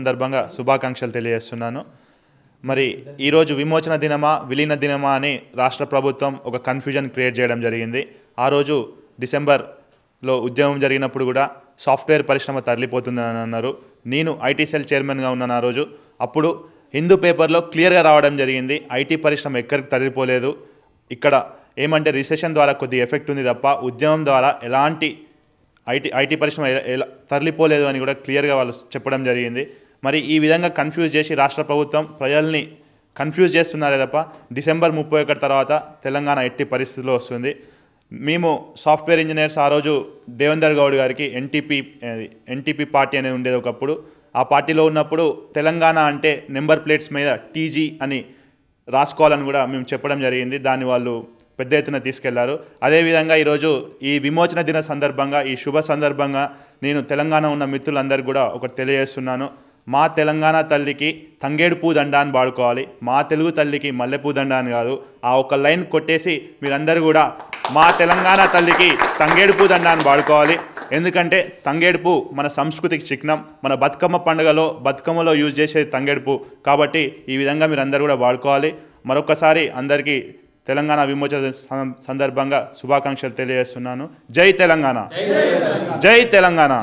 సందర్భంగా శుభాకాంక్షలు తెలియజేస్తున్నాను. మరి ఈరోజు విమోచన దినమా విలీన దినమా అని రాష్ట్ర ప్రభుత్వం ఒక కన్ఫ్యూజన్ క్రియేట్ చేయడం జరిగింది. ఆ రోజు డిసెంబర్లో ఉద్యమం జరిగినప్పుడు కూడా సాఫ్ట్వేర్ పరిశ్రమ తరలిపోతుందని అన్నారు. నేను ఐటీ సెల్ చైర్మన్గా ఉన్నాను ఆ రోజు. అప్పుడు హిందూ పేపర్లో క్లియర్గా రావడం జరిగింది, ఐటీ పరిశ్రమ ఎక్కడికి తరలిపోలేదు, ఇక్కడ ఏమంటే రిసెషన్ ద్వారా కొద్ది ఎఫెక్ట్ ఉంది తప్ప ఉద్యమం ద్వారా ఎలాంటి ఐటీ పరిశ్రమ తరలిపోలేదు అని కూడా క్లియర్గా వాళ్ళు చెప్పడం జరిగింది. మరి ఈ విధంగా కన్ఫ్యూజ్ చేసి రాష్ట్ర ప్రభుత్వం ప్రజల్ని కన్ఫ్యూజ్ చేస్తున్నారే తప్ప డిసెంబర్ 31 తర్వాత తెలంగాణ ఎట్టి పరిస్థితిలో వస్తుంది. మేము సాఫ్ట్వేర్ ఇంజనీర్స్ ఆ రోజు దేవేందర్ గౌడ్ గారికి ఎన్టీపీ పార్టీ అనేది ఉండేది ఒకప్పుడు. ఆ పార్టీలో ఉన్నప్పుడు తెలంగాణ అంటే నెంబర్ ప్లేట్స్ మీద టీజీ అని రాసుకోవాలని కూడా మేము చెప్పడం జరిగింది. దాన్ని వాళ్ళు పెద్ద ఎత్తున తీసుకెళ్లారు. అదేవిధంగా ఈరోజు ఈ విమోచన దిన సందర్భంగా, ఈ శుభ సందర్భంగా నేను తెలంగాణ ఉన్న మిత్రులందరికీ కూడా ఒకటి తెలియజేస్తున్నాను. మా తెలంగాణ తల్లికి తంగేడు పూ దండ అని పాడుకోవాలి, మా తెలుగు తల్లికి మల్లెపూ దండ అని కాదు. ఆ ఒక లైన్ కొట్టేసి మీరందరూ కూడా మా తెలంగాణ తల్లికి తంగేడు పూ దండ అని పాడుకోవాలి. ఎందుకంటే తంగేడు పూ మన సంస్కృతికి చిహ్నం, మన బతుకమ్మలో యూజ్ చేసేది తంగేడు పూ. కాబట్టి ఈ విధంగా మీరందరూ కూడా వాడుకోవాలి. మరొకసారి అందరికీ తెలంగాణ విమోచన సందర్భంగా శుభాకాంక్షలు తెలియజేస్తున్నాను. జై తెలంగాణ, జై తెలంగాణ.